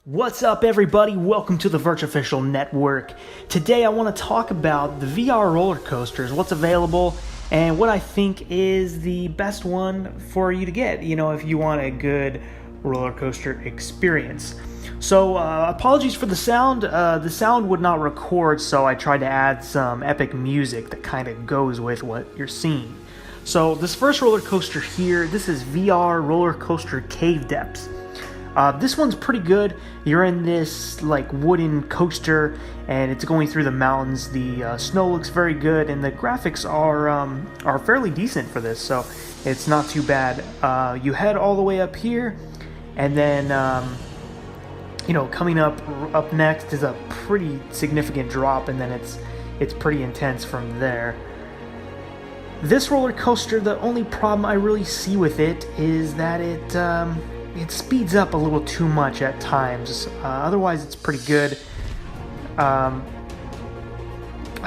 What's up, everybody? Welcome to the Virtuofficial Network. Today I want to talk about the VR roller coasters, what's available, and what I think is the best one for you to get, if you want a good roller coaster experience. So, apologies for the sound. The sound would not record, so I tried to add some epic music that kind of goes with what you're seeing. So, this first roller coaster here, this is VR Roller Coaster Cave Depths. This one's pretty good. You're in this wooden coaster and it's going through the mountains. The snow looks very good and the graphics are fairly decent for this, so it's not too bad. You head all the way up here and then coming up next is a pretty significant drop, and then it's pretty intense from there. This roller coaster, the only problem I really see with it is that it speeds up a little too much at times. Otherwise, it's pretty good. I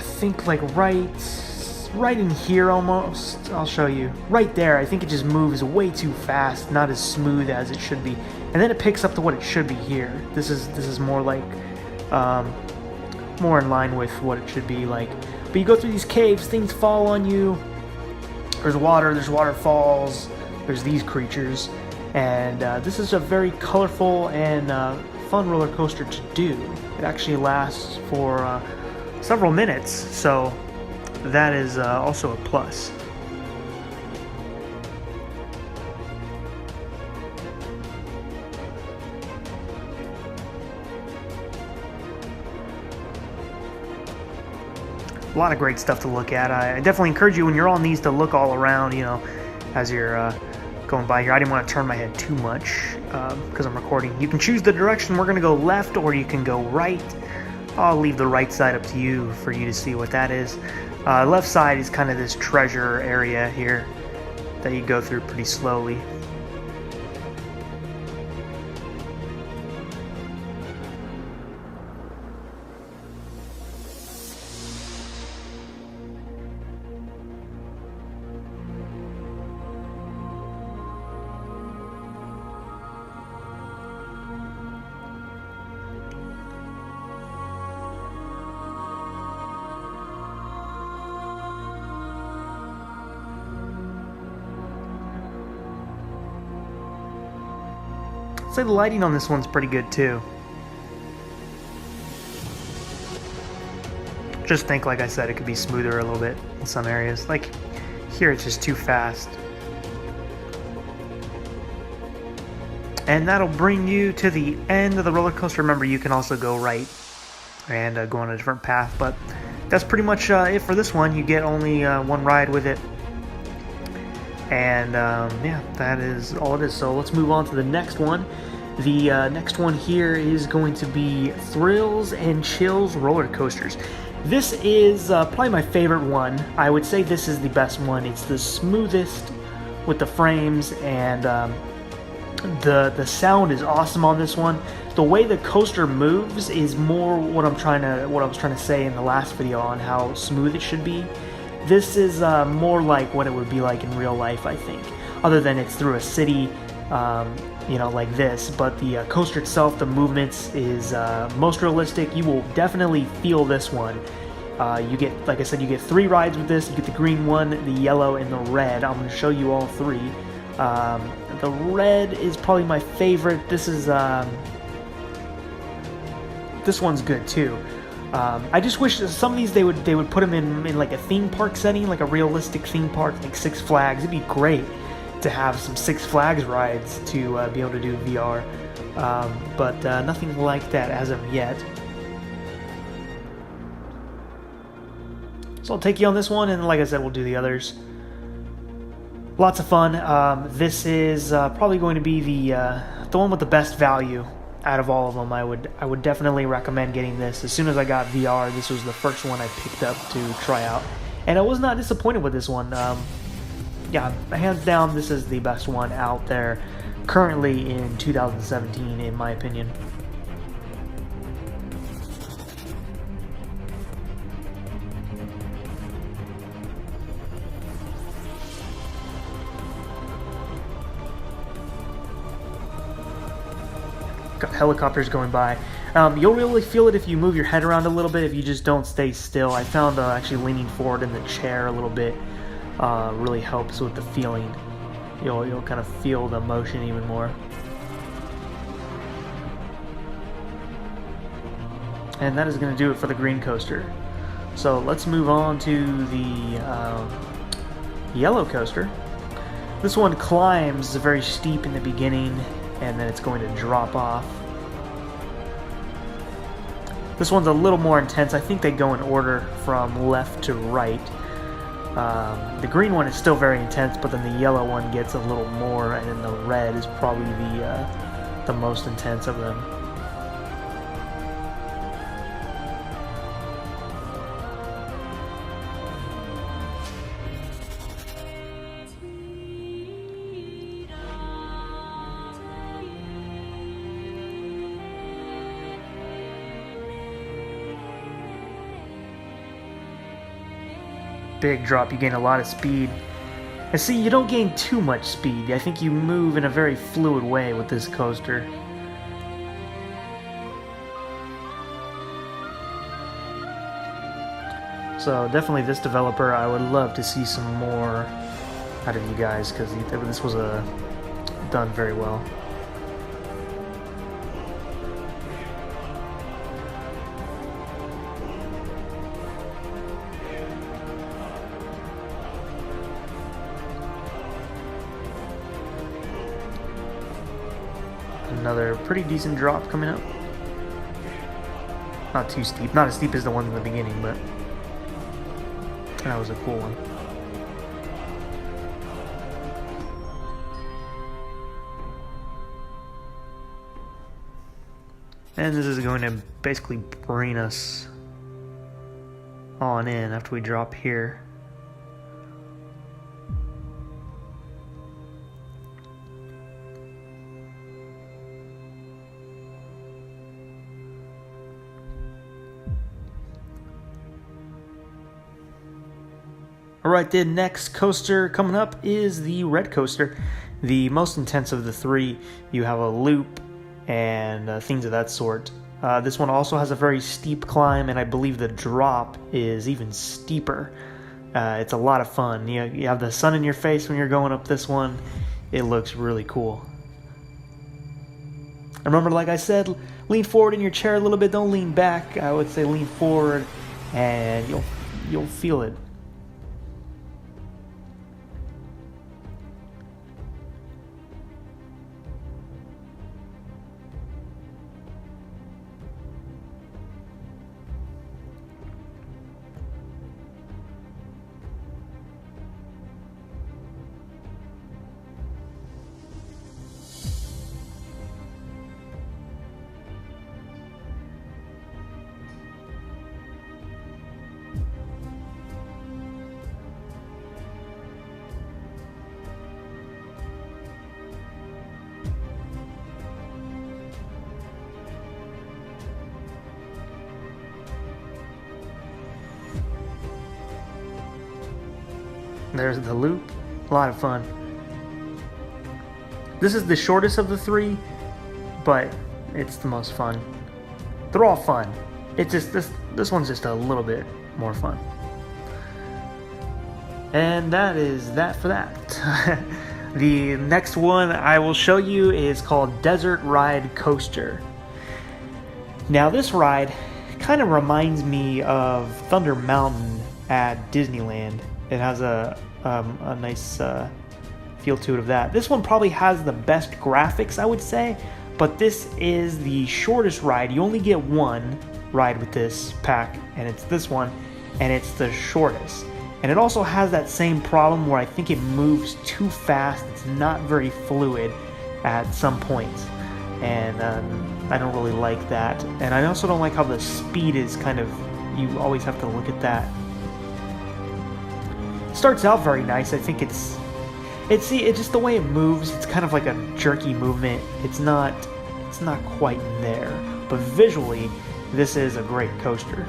think right in here almost. I'll show you. Right there, I think it just moves way too fast, not as smooth as it should be. And then it picks up to what it should be here. This is more more in line with what it should be like. But you go through these caves, things fall on you. There's water, there's waterfalls, there's these creatures. And this is a very colorful and fun roller coaster to do. It actually lasts for several minutes, so that is also a plus. A lot of great stuff to look at. I definitely encourage you when you're on these to look all around, as you're going by here. I didn't want to turn my head too much because I'm recording. You can choose the direction. We're going to go left or you can go right. I'll leave the right side up to you for you to see what that is. Left side is kind of this treasure area here that you go through pretty slowly. I'd say the lighting on this one's pretty good too. Just think, like I said, it could be smoother a little bit in some areas. Like here, it's just too fast. And that'll bring you to the end of the roller coaster. Remember, you can also go right and go on a different path, but that's pretty much it for this one. You get only one ride with it. And yeah, that is all it is. So let's move on to the next one. The next one here is going to be Thrills and Chills roller coasters. This is probably my favorite one. I would say this is the best one. It's the smoothest with the frames, and the sound is awesome on this one. The way the coaster moves is more what I was trying to say in the last video on how smooth it should be. This is more like what it would be like in real life, I think, other than it's through a city, like this. But the coaster itself, the movements is most realistic. You will definitely feel this one. You get, like I said, you get 3 rides with this. You get the green one, the yellow, and the red. I'm going to show you all 3. The red is probably my favorite. This one's good too. I just wish that some of these they would put them in like a theme park setting, like a realistic theme park, like Six Flags. It'd be great to have some Six Flags rides to be able to do VR, but nothing like that as of yet. So I'll take you on this one, and like I said, we'll do the others. Lots of fun. This is probably going to be the one with the best value out of all of them. I would definitely recommend getting this. As soon as I got VR, this was the first one I picked up to try out, and I was not disappointed with this one. Yeah, hands down, this is the best one out there currently in 2017, in my opinion. helicopters going by. You'll really feel it if you move your head around a little bit, if you just don't stay still. I found actually leaning forward in the chair a little bit really helps with the feeling. You'll kind of feel the motion even more. And that is going to do it for the green coaster. So let's move on to the yellow coaster. This one climbs very steep in the beginning, and then it's going to drop off. This one's a little more intense. I think they go in order from left to right. The green one is still very intense, but then the yellow one gets a little more, and then the red is probably the most intense of them. Big drop, you gain a lot of speed. And see, you don't gain too much speed. I think you move in a very fluid way with this coaster. So definitely this developer, I would love to see some more out of you guys, because this was done very well. Another pretty decent drop coming up. Not too steep, not as steep as the one in the beginning, but that was a cool one. And this is going to basically bring us on in after we drop here. Alright, the next coaster coming up is the red coaster, the most intense of the three. You have a loop and things of that sort. This one also has a very steep climb, and I believe the drop is even steeper. It's a lot of fun. You have the sun in your face when you're going up this one. It looks really cool. Remember, like I said, lean forward in your chair a little bit. Don't lean back. I would say lean forward, and you'll feel it. There's the loop. A lot of fun. This is the shortest of the three, but it's the most fun. They're all fun. It's just this one's just a little bit more fun. And that is that for that. The next one I will show you is called Desert Ride Coaster. Now this ride kind of reminds me of Thunder Mountain at Disneyland. It has a nice feel to it of that. This one probably has the best graphics, I would say, but this is the shortest ride. You only get one ride with this pack, and it's this one, and it's the shortest. And it also has that same problem where I think it moves too fast. It's not very fluid at some points, and I don't really like that. And I also don't like how the speed is kind of, you always have to look at that. Starts out very nice. I think it's just the way it moves. It's kind of like a jerky movement. It's not quite there, but visually this is a great coaster.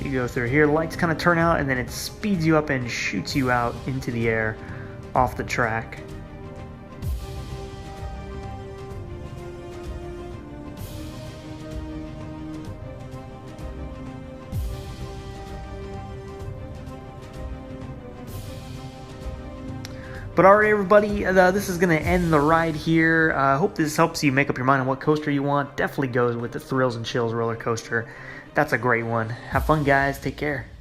You you go through here. The lights kind of turn out, and then it speeds you up and shoots you out into the air off the track. But alright everybody, this is going to end the ride here. I hope this helps you make up your mind on what coaster you want. Definitely goes with the Thrills and Chills roller coaster. That's a great one. Have fun guys, take care.